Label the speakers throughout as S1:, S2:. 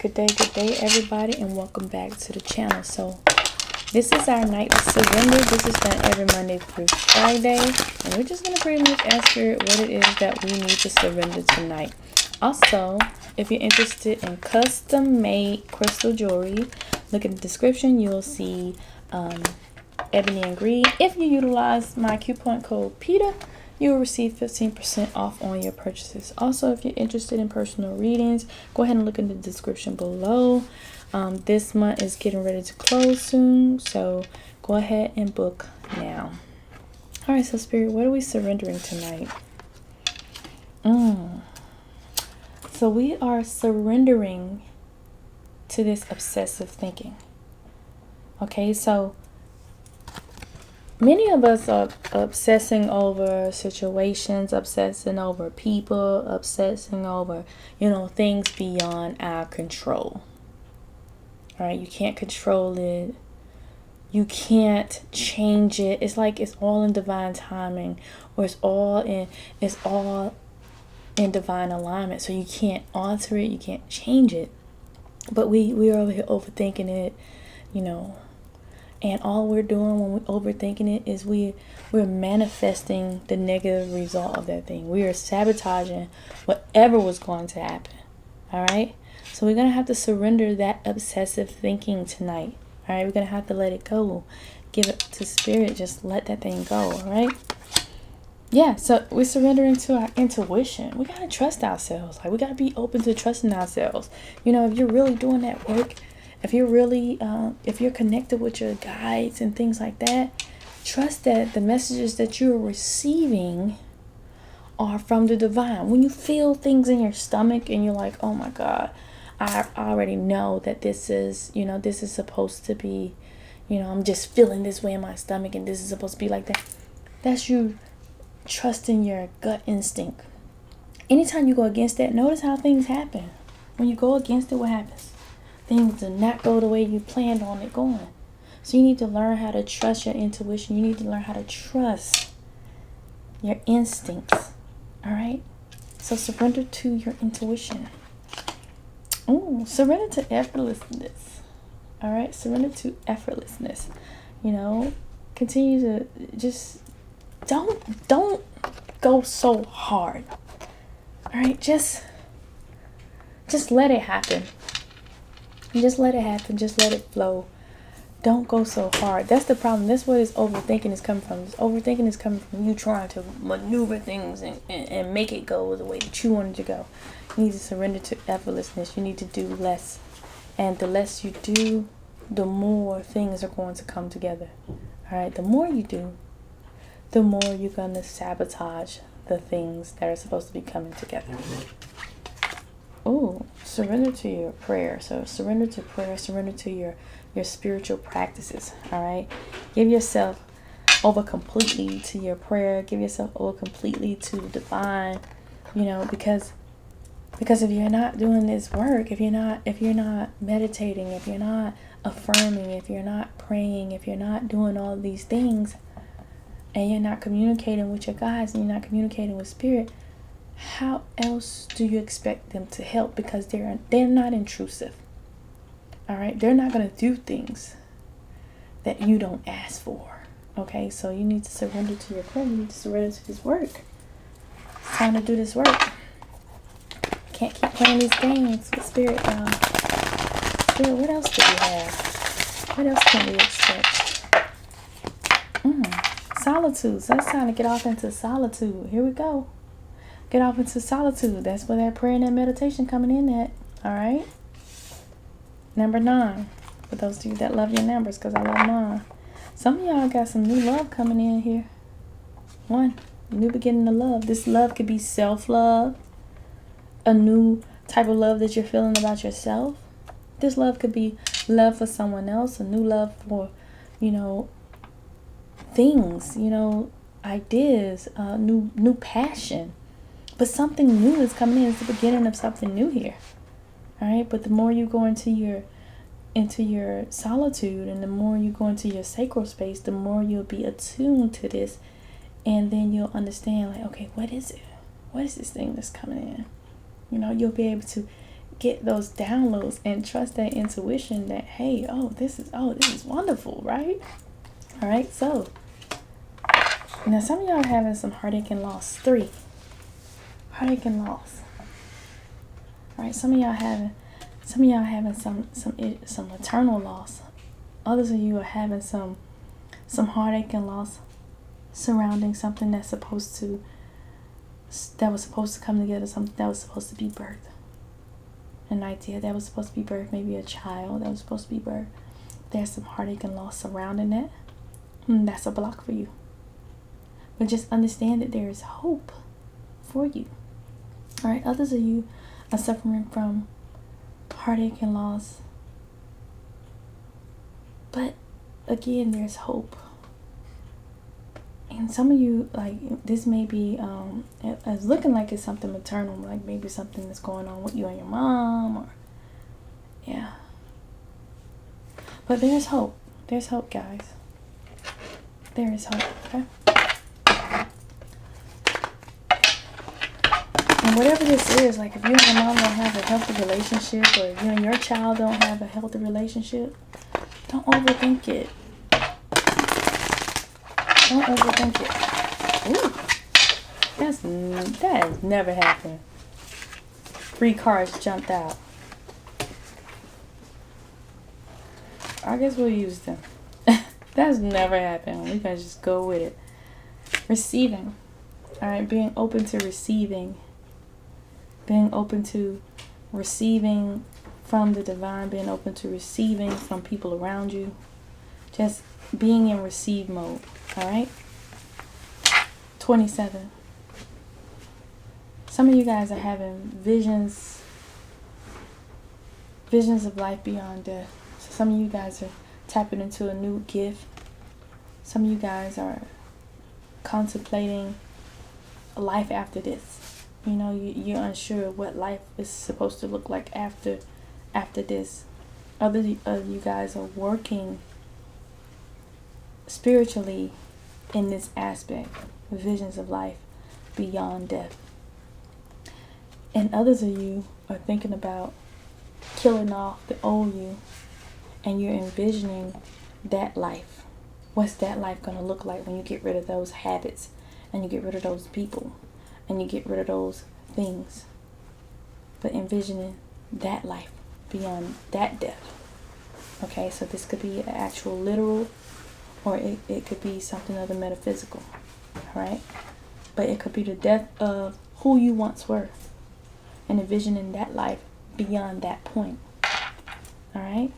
S1: Good day, everybody, and welcome back to the channel. So, this is our nightly surrender. This is done every Monday through Friday, and we're just going to pretty much ask Spirit what it is that we need to surrender tonight. Also, if you're interested in custom-made crystal jewelry, look in the description. You'll see ebony and green. If you utilize my coupon code PETA, you will receive 15% off on your purchases. Also, if you're interested in personal readings, go ahead and look in the description below. This month is getting ready to close soon, so go ahead and book now. All right, so Spirit, what are we surrendering tonight? So we are surrendering to this obsessive thinking. Okay, so many of us are obsessing over situations, obsessing over people, obsessing over, things beyond our control. All right, you can't control it. You can't change it. It's like it's all in divine timing, or it's all in divine alignment. So you can't alter it, you can't change it. But we're over here overthinking it, And all we're doing when we're overthinking it is we're manifesting the negative result of that thing. We are sabotaging whatever was going to happen. All right? So we're going to have to surrender that obsessive thinking tonight. All right? We're going to have to let it go. Give it to Spirit. Just let that thing go. All right? Yeah, so we're surrendering to our intuition. We got to trust ourselves. We got to be open to trusting ourselves. If you're really doing that work, if you're really, if you're connected with your guides and things like that, trust that the messages that you're receiving are from the divine. When you feel things in your stomach and you're like, oh my God, I already know that this is, this is supposed to be, I'm just feeling this way in my stomach and this is supposed to be like that. That's you trusting your gut instinct. Anytime you go against that, notice how things happen. When you go against it, what happens? Things do not go the way you planned on it going. So you need to learn how to trust your intuition. You need to learn how to trust your instincts. All right? So surrender to your intuition. Surrender to effortlessness. All right? Surrender to effortlessness. Continue to just don't go so hard. All right? Just let it happen. Just let it happen. Just let it flow. Don't go so hard. That's the problem. That's where this overthinking is coming from. This overthinking is coming from you trying to maneuver things and make it go the way that you want it to go. You need to surrender to effortlessness. You need to do less. And the less you do, the more things are going to come together. All right? The more you do, the more you're going to sabotage the things that are supposed to be coming together. Surrender to your prayer. So surrender to prayer. Surrender to your spiritual practices. All right. Give yourself over completely to your prayer. Give yourself over completely to the divine. Because if you're not doing this work, if you're not meditating, if you're not affirming, if you're not praying, if you're not doing all these things, and you're not communicating with your guides, and you're not communicating with Spirit, how else do you expect them to help? Because they're not intrusive. All right, they're not going to do things that you don't ask for. Okay, so you need to surrender to your prayer. You need to surrender to this work. It's time to do this work. Can't keep playing these games with Spirit. Spirit, what else do we have? What else can we expect? Solitude. So it's time to get off into solitude. Here we go. Get off into solitude. That's where that prayer and that meditation coming in at. All right. Number 9. For those of you that love your numbers, because I love mine. Some of y'all got some new love coming in here. 1. New beginning of love. This love could be self-love. A new type of love that you're feeling about yourself. This love could be love for someone else. A new love for, things, ideas, new passion. But something new is coming in. It's the beginning of something new here. All right. But the more you go into your solitude, and the more you go into your sacral space, the more you'll be attuned to this, and then you'll understand, okay, what is it? What is this thing that's coming in? You'll be able to get those downloads and trust that intuition that, hey, this is wonderful, right? All right, so now some of y'all are having some heartache and loss. 3, heartache and loss. All right, some of y'all having some maternal loss. Others of you are having some heartache and loss surrounding something that was supposed to come together, something that was supposed to be birthed. An idea that was supposed to be birthed, maybe a child that was supposed to be birthed. There's some heartache and loss surrounding that. That's a block for you. But just understand that there is hope for you. All right, others of you are suffering from heartache and loss. But again, there's hope. And some of you, like, this may be, it's looking like it's something maternal, like maybe something that's going on with you and your mom, or, yeah. But there's hope. There's hope, guys. There is hope, okay? And whatever this is, like if you and your mom don't have a healthy relationship, or if you and your child don't have a healthy relationship, don't overthink it. Don't overthink it. Ooh, that has never happened. 3 cards jumped out. I guess we'll use them. That's never happened. We can just go with it. Receiving. All right, being open to receiving. Being open to receiving from the divine. Being open to receiving from people around you. Just being in receive mode. All right. 27. Some of you guys are having visions of life beyond death. So some of you guys are tapping into a new gift. Some of you guys are contemplating a life after this. You know, you're unsure what life is supposed to look like after this. Other of you guys are working spiritually in this aspect, visions of life beyond death. And others of you are thinking about killing off the old you, and you're envisioning that life. What's that life going to look like when you get rid of those habits, and you get rid of those people, and you get rid of those things? But envisioning that life beyond that death. Okay, so this could be an actual literal, or it could be something other metaphysical. Alright? But it could be the death of who you once were, and envisioning that life beyond that point. Alright?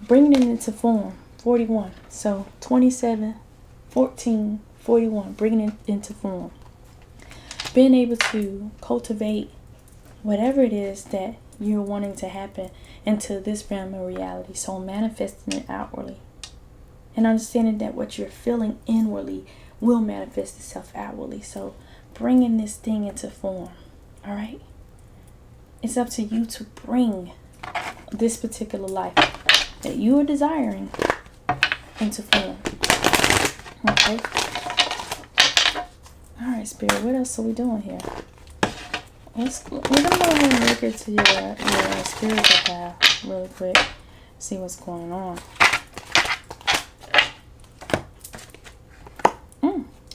S1: Bringing it into form. 41. So 27, 14, 41. Bringing it into form. Being able to cultivate whatever it is that you're wanting to happen into this realm of reality. So manifesting it outwardly. And understanding that what you're feeling inwardly will manifest itself outwardly. So bringing this thing into form. All right? It's up to you to bring this particular life that you are desiring into form. Okay? All right, Spirit. What else are we doing here? We're going to go ahead and look into your spiritual path really quick. See what's going on.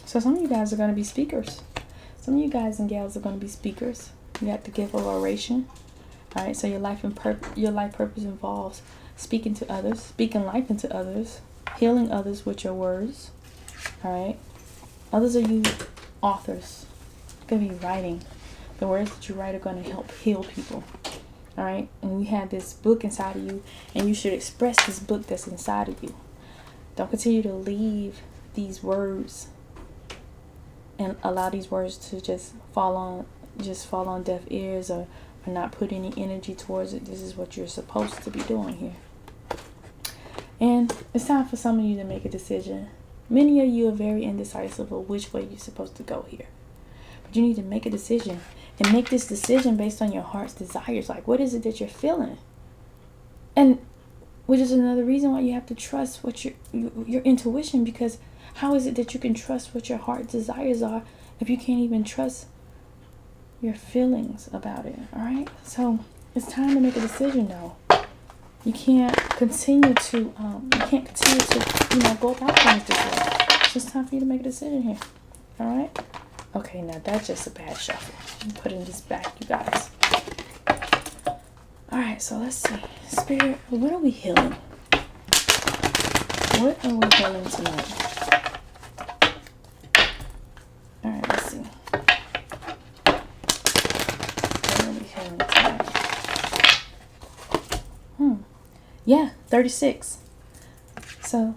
S1: So some of you guys are going to be speakers. Some of you guys and gals are going to be speakers. You got the gift of oration. All right, so your life purpose involves speaking to others, speaking life into others, healing others with your words. All right. Others are you authors. You're going to be writing. The words that you write are going to help heal people. All right. And you have this book inside of you, and you should express this book that's inside of you. Don't continue to leave these words and allow these words to just fall on deaf ears, or not put any energy towards it. This is what you're supposed to be doing here. And it's time for some of you to make a decision. Many of you are very indecisive of which way you're supposed to go here. But you need to make a decision, and make this decision based on your heart's desires. Like, what is it that you're feeling? And which is another reason why you have to trust what your intuition, because how is it that you can trust what your heart desires are if you can't even trust your feelings about it. All right. So it's time to make a decision, though. You can't continue to go about things this way. It's just time for you to make a decision here. All right. Okay. Now that's just a bad shuffle. I'm putting this back, you guys. All right. So let's see. Spirit, what are we healing? What are we healing tonight? All right. Let's see. What are we healing tonight? Yeah, 36. So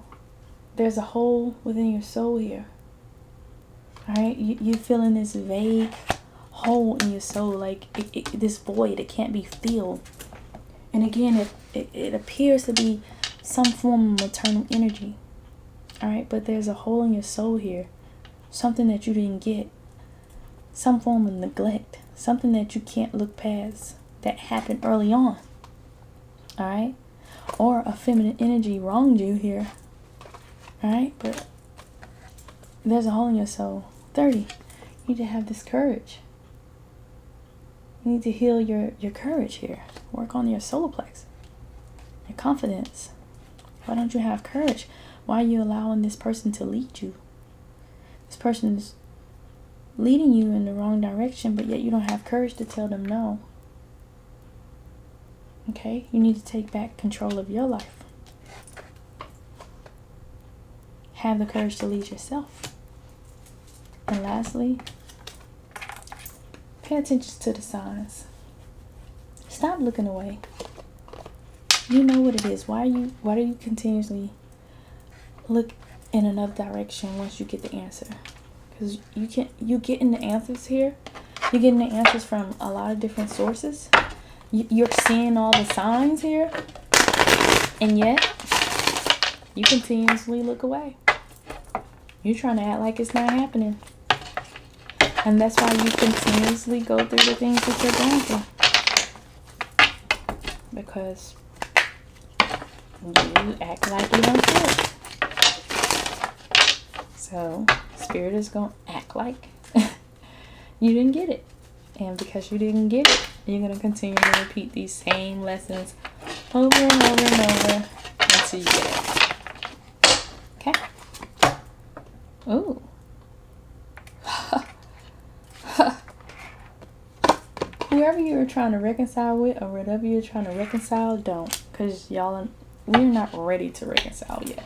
S1: there's a hole within your soul here. All right, you feeling this vague hole in your soul, like this void. It can't be filled. And again, it appears to be some form of maternal energy. All right, but there's a hole in your soul here, something that you didn't get, some form of neglect, something that you can't look past that happened early on. All right. Or a feminine energy wronged you here. Alright? But there's a hole in your soul. 30. You need to have this courage. You need to heal your courage here. Work on your solar plex. Your confidence. Why don't you have courage? Why are you allowing this person to lead you? This person is leading you in the wrong direction, but yet you don't have courage to tell them no. Okay, you need to take back control of your life. Have the courage to lead yourself. And lastly, pay attention to the signs. Stop looking away. You know what it is. Why do you continuously look in another direction once you get the answer? Because you're getting the answers here. You're getting the answers from a lot of different sources. You're seeing all the signs here, and yet you continuously look away. You're trying to act like it's not happening. And that's why you continuously go through the things that you're going through. Because you act like you don't see it. So Spirit is going to act like you didn't get it. And because you didn't get it, you're going to continue to repeat these same lessons over and over and over until you get it. Okay? Ooh. Whoever you're trying to reconcile with or whatever you're trying to reconcile, don't. Because we're not ready to reconcile yet.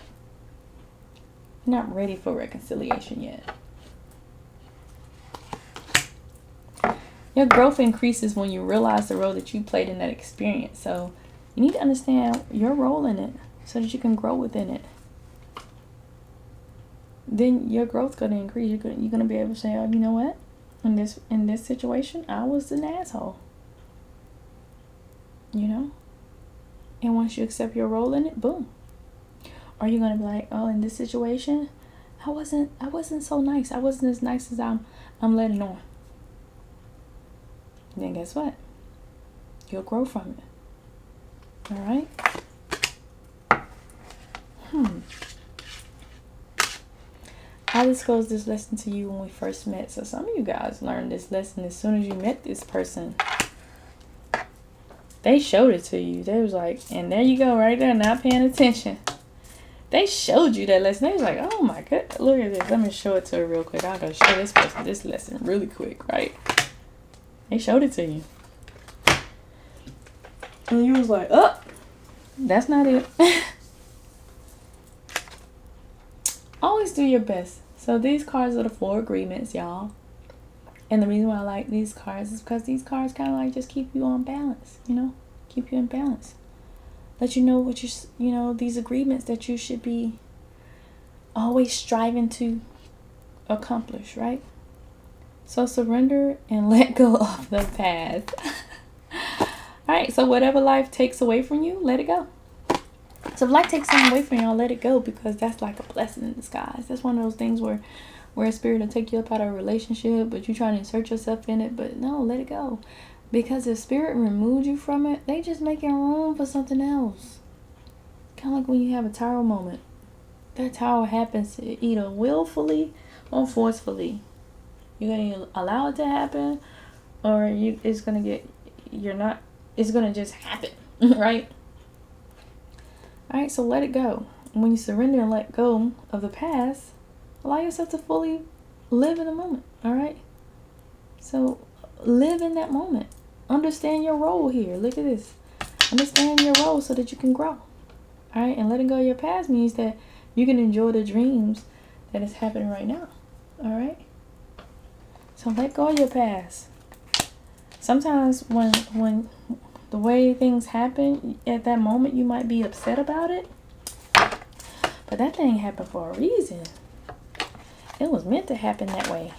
S1: We're not ready for reconciliation yet. Your growth increases when you realize the role that you played in that experience. So you need to understand your role in it so that you can grow within it. Then your growth's going to increase. You're going to be able to say, oh, you know what? In this situation, I was an asshole. You know? And once you accept your role in it, boom. Or you're going to be like, oh, in this situation, I wasn't so nice. I wasn't as nice as I'm letting on. Then guess what? You'll grow from it. All right? I disclosed this lesson to you when we first met. So some of you guys learned this lesson as soon as you met this person. They showed it to you. They was like, and there you go right there, not paying attention. They showed you that lesson. They was like, oh my God, look at this. Let me show it to her real quick. I'm going to show this person this lesson really quick, right? They showed it to you. And you was like, oh, that's not it. Always do your best. So these cards are the 4 agreements, y'all. And the reason why I like these cards is because these cards kind of like just keep you on balance, you know? Keep you in balance. Let you know what these agreements that you should be always striving to accomplish, right? So surrender and let go of the past. Alright, so whatever life takes away from you, let it go. So if life takes something away from y'all, let it go, because that's like a blessing in disguise. That's one of those things where a spirit will take you up out of a relationship, but you're trying to insert yourself in it. But no, let it go. Because if spirit removed you from it, they just making room for something else. Kind of like when you have a tower moment. That tower happens either willfully or forcefully. You're going to allow it to happen, or it's gonna get, it's gonna just happen, right? All right, so let it go. When you surrender and let go of the past, allow yourself to fully live in the moment. All right, so live in that moment. Understand your role here. Look at this. Understand your role so that you can grow. All right, and letting go of your past means that you can enjoy the dreams that is happening right now. All right, so let go of your past. Sometimes when the way things happen at that moment, you might be upset about it, but that thing happened for a reason. It was meant to happen that way,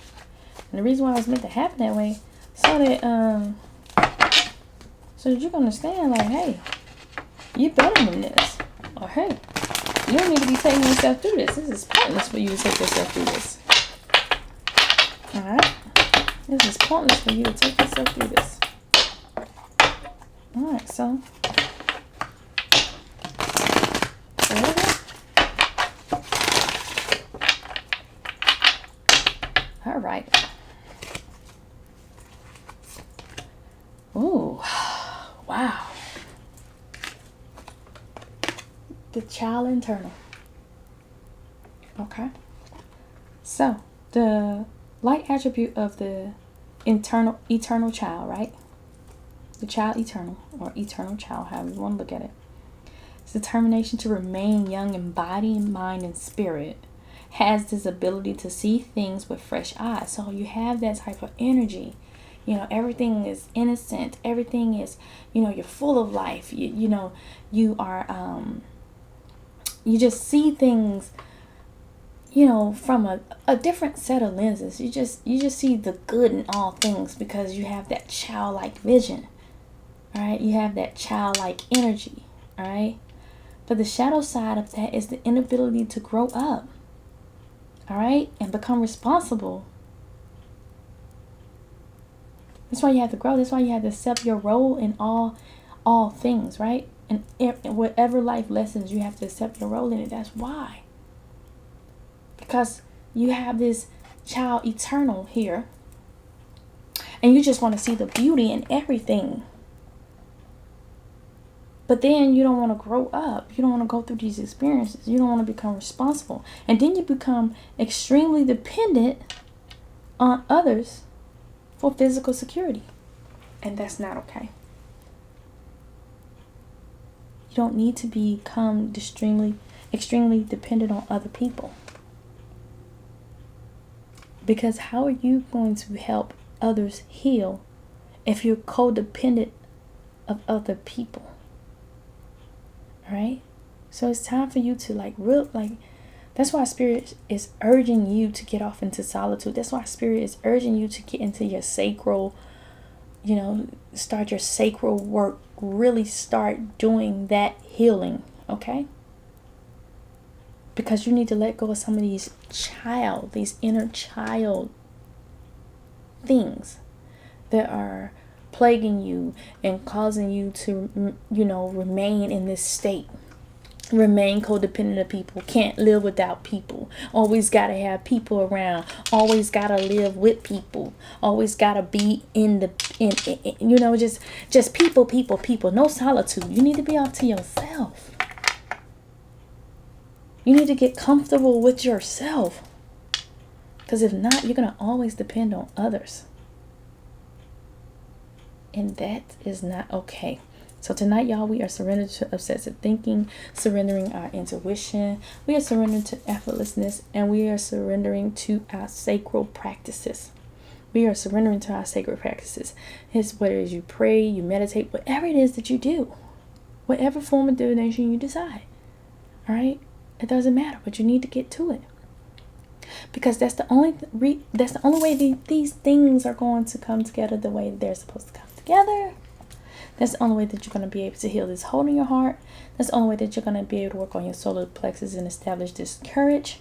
S1: and the reason why it was meant to happen that way, so that you can understand, like, hey, you're better than this, or hey, you don't need to be taking yourself through this. This is pointless for you to take yourself through this. All right, this is pointless for you to take yourself through this. All right, so. All right. Ooh, wow. The child internal. Okay. So, the light attribute of the eternal child, right? The child eternal, or eternal child, however you want to look at it. It's determination to remain young in body, mind, and spirit. Has this ability to see things with fresh eyes. So you have that type of energy. You know, everything is innocent. Everything is, you're full of life. You are, you just see things, from a different set of lenses. You just see the good in all things because you have that childlike vision. All right. You have that childlike energy. All right. But the shadow side of that is the inability to grow up. All right, and become responsible. That's why you have to grow. That's why you have to accept your role in all things, right? And whatever life lessons, you have to accept your role in it. That's why. Because you have this child eternal here, and you just want to see the beauty in everything. But then you don't want to grow up. You don't want to go through these experiences. You don't want to become responsible. And then you become extremely dependent on others for physical security. And that's not okay. You don't need to become extremely dependent on other people. Because how are you going to help others heal if you're codependent of other people? Right? So it's time for you to that's why Spirit is urging you to get off into solitude. That's why Spirit is urging you to get into your sacral, start your sacral work. Really start doing that healing, okay? Because you need to let go of some of these inner child things that are plaguing you and causing you to, remain in this state. Remain codependent of people. Can't live without people. Always got to have people around. Always got to live with people. Always got to be just people. No solitude. You need to be off to yourself. You need to get comfortable with yourself. Because if not, you're going to always depend on others. And that is not okay. So tonight, y'all, we are surrendered to obsessive thinking, surrendering our intuition. We are surrendering to effortlessness, and we are surrendering to our sacral practices. We are surrendering to our sacred practices. It's whether you pray, you meditate, whatever it is that you do, whatever form of divination you decide. All right, it doesn't matter, but you need to get to it. Because that's the only way these things are going to come together the way they're supposed to come together. That's the only way that you're going to be able to heal this hole in your heart. That's the only way that you're going to be able to work on your solar plexus and establish this courage.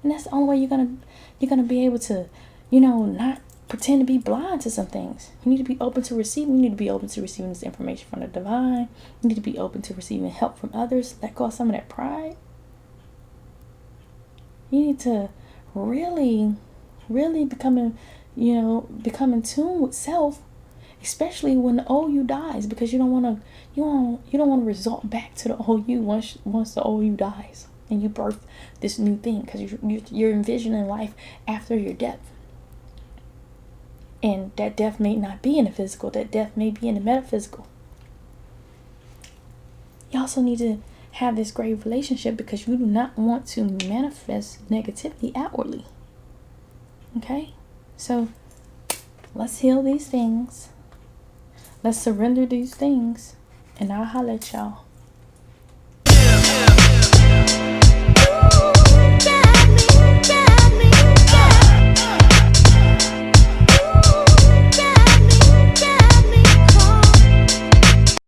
S1: And that's the only way you're going to be able to, not pretend to be blind to some things. You need to be open to receiving. You need to be open to receiving this information from the divine. You need to be open to receiving help from others. Let go of some of that pride. You need to really, really become become in tune with self, especially when the old you dies, because you don't want to resort back to the old you once the old you dies and you birth this new thing, because you're envisioning life after your death. And that death may not be in the physical, that death may be in the metaphysical. You also need to have this great relationship, because you do not want to manifest negativity outwardly. Okay? So let's heal these things. Let's surrender these things. And I'll holler at y'all.